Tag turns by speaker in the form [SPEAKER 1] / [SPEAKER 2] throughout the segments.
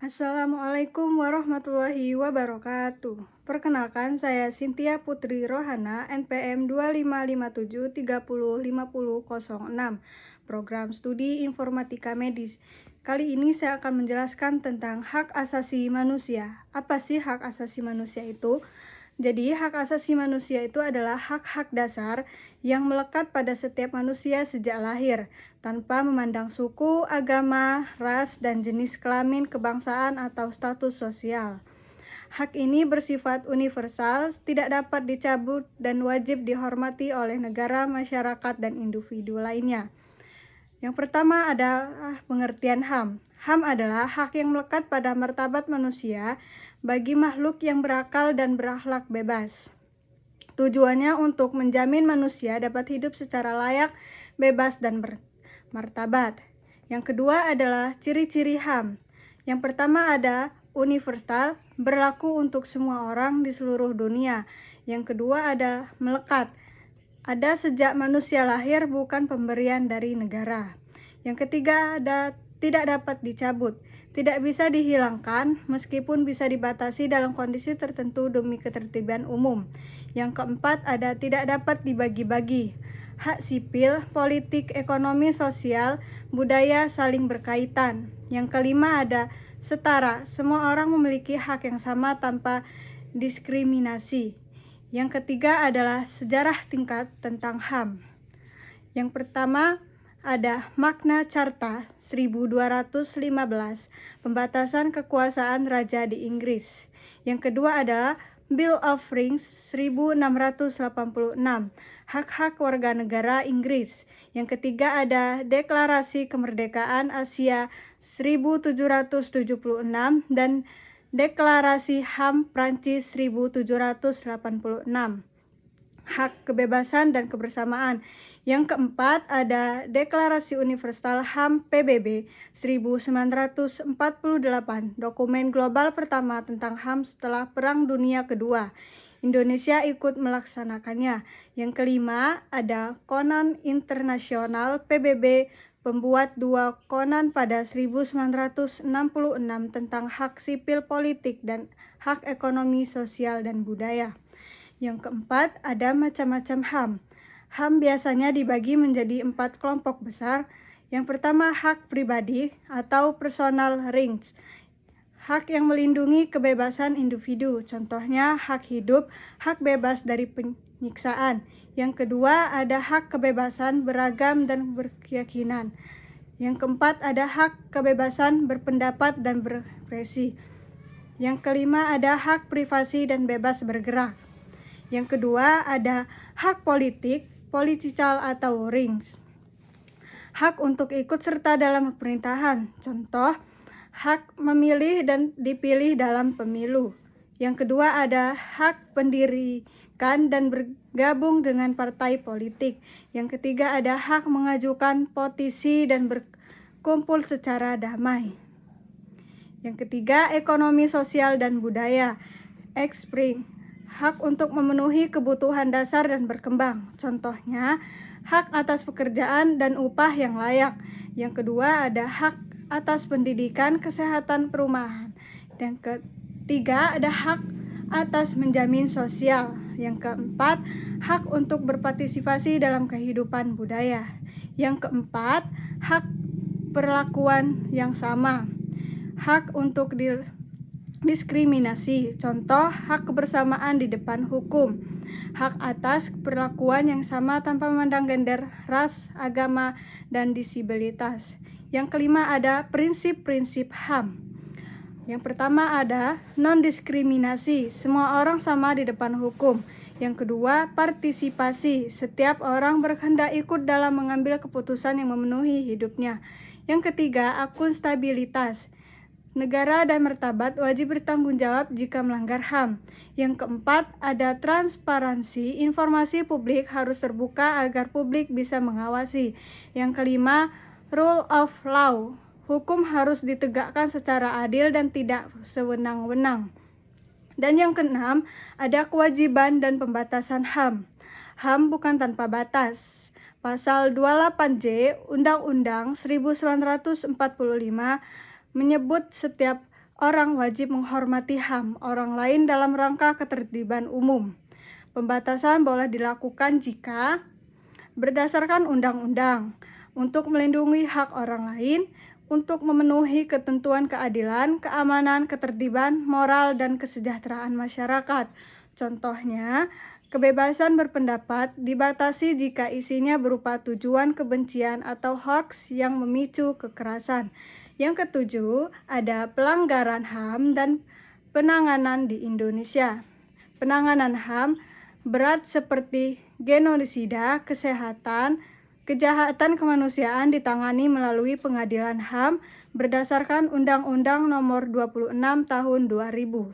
[SPEAKER 1] Assalamualaikum warahmatullahi wabarakatuh. Perkenalkan, saya Cynthia Putri Rohana, NPM 2557305006, Program Studi Informatika Medis. Kali ini saya akan menjelaskan tentang hak asasi manusia. Apa sih hak asasi manusia itu? Jadi, hak asasi manusia itu adalah hak-hak dasar yang melekat pada setiap manusia sejak lahir, tanpa memandang suku, agama, ras, dan jenis kelamin, kebangsaan, atau status sosial. Hak ini bersifat universal, tidak dapat dicabut, dan wajib dihormati oleh negara, masyarakat, dan individu lainnya. Yang pertama adalah pengertian HAM. HAM adalah hak yang melekat pada martabat manusia bagi makhluk yang berakal dan berakhlak bebas. Tujuannya untuk menjamin manusia dapat hidup secara layak, bebas, dan bermartabat. Yang kedua adalah ciri-ciri HAM. Yang pertama ada universal, berlaku untuk semua orang di seluruh dunia. Yang kedua ada melekat, ada sejak manusia lahir, bukan pemberian dari negara. Yang ketiga ada tidak dapat dicabut, tidak bisa dihilangkan meskipun bisa dibatasi dalam kondisi tertentu demi ketertiban umum. Yang keempat ada tidak dapat dibagi-bagi, hak sipil, politik, ekonomi, sosial, budaya saling berkaitan. Yang kelima ada setara, semua orang memiliki hak yang sama tanpa diskriminasi. Yang ketiga adalah sejarah tingkat tentang HAM. Yang pertama ada Magna Carta 1215, pembatasan kekuasaan raja di Inggris. Yang kedua adalah Bill of Rights 1686, hak-hak warga negara Inggris. Yang ketiga ada Deklarasi Kemerdekaan Asia 1776 dan Deklarasi HAM Prancis 1786, hak kebebasan dan kebersamaan. Yang keempat ada Deklarasi Universal HAM PBB 1948, dokumen global pertama tentang HAM setelah Perang Dunia Kedua. Indonesia ikut melaksanakannya. Yang kelima ada Konon Internasional PBB, pembuat dua konon pada 1966 tentang hak sipil, politik, dan hak ekonomi, sosial, dan budaya. Yang keempat ada macam-macam HAM. HAM biasanya dibagi menjadi 4 kelompok besar. Yang pertama hak pribadi atau personal rights, hak yang melindungi kebebasan individu, contohnya hak hidup, hak bebas dari penyiksaan. Yang kedua ada hak kebebasan beragam dan berkeyakinan. Yang keempat ada hak kebebasan berpendapat dan berekspresi. Yang kelima ada hak privasi dan bebas bergerak. Yang kedua ada hak politik, political atau rights, hak untuk ikut serta dalam pemerintahan, contoh hak memilih dan dipilih dalam pemilu. Yang kedua ada hak pendirikan dan bergabung dengan partai politik. Yang ketiga ada hak mengajukan petisi dan berkumpul secara damai. Yang ketiga ekonomi, sosial, dan budaya, eksprim, hak untuk memenuhi kebutuhan dasar dan berkembang, contohnya hak atas pekerjaan dan upah yang layak. Yang kedua ada hak atas pendidikan, kesehatan, perumahan. Yang ketiga ada hak atas menjamin sosial. Yang keempat hak untuk berpartisipasi dalam kehidupan budaya. Yang keempat hak perlakuan yang sama, hak untuk diskriminasi, contoh hak kebersamaan di depan hukum, hak atas perlakuan yang sama tanpa memandang gender, ras, agama, dan disabilitas. Yang kelima ada prinsip-prinsip HAM. Yang pertama ada non-diskriminasi, semua orang sama di depan hukum. Yang kedua partisipasi, setiap orang berkehendak ikut dalam mengambil keputusan yang memenuhi hidupnya. Yang ketiga akuntabilitas, negara dan martabat wajib bertanggung jawab jika melanggar HAM. Yang keempat ada transparansi, informasi publik harus terbuka agar publik bisa mengawasi. Yang kelima rule of law, hukum harus ditegakkan secara adil dan tidak sewenang-wenang. Dan yang keenam ada kewajiban dan pembatasan HAM. HAM bukan tanpa batas. Pasal 28J Undang-Undang 1945 menyebut setiap orang wajib menghormati HAM orang lain dalam rangka ketertiban umum. Pembatasan boleh dilakukan jika berdasarkan undang-undang untuk melindungi hak orang lain, untuk memenuhi ketentuan keadilan, keamanan, ketertiban, moral, dan kesejahteraan masyarakat. Contohnya, kebebasan berpendapat dibatasi jika isinya berupa tujuan kebencian atau hoaks yang memicu kekerasan. Yang ketujuh, ada pelanggaran HAM dan penanganan di Indonesia. Penanganan HAM berat seperti genosida, kejahatan kemanusiaan ditangani melalui pengadilan HAM berdasarkan Undang-Undang Nomor 26 Tahun 2000.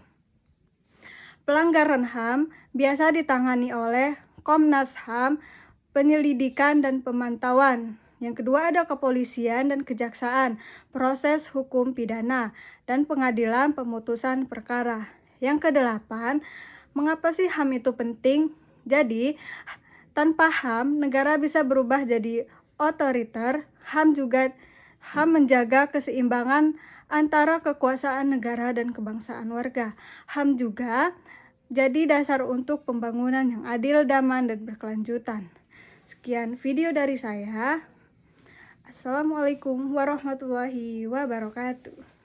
[SPEAKER 1] Pelanggaran HAM biasa ditangani oleh Komnas HAM, penyelidikan dan pemantauan. Yang kedua ada kepolisian dan kejaksaan, proses hukum pidana, dan pengadilan pemutusan perkara. Yang kedelapan, mengapa sih HAM itu penting? Jadi, tanpa HAM, negara bisa berubah jadi otoriter. HAM menjaga keseimbangan antara kekuasaan negara dan kebangsaan warga. HAM juga jadi dasar untuk pembangunan yang adil, damai, dan berkelanjutan. Sekian video dari saya. Assalamualaikum warahmatullahi wabarakatuh.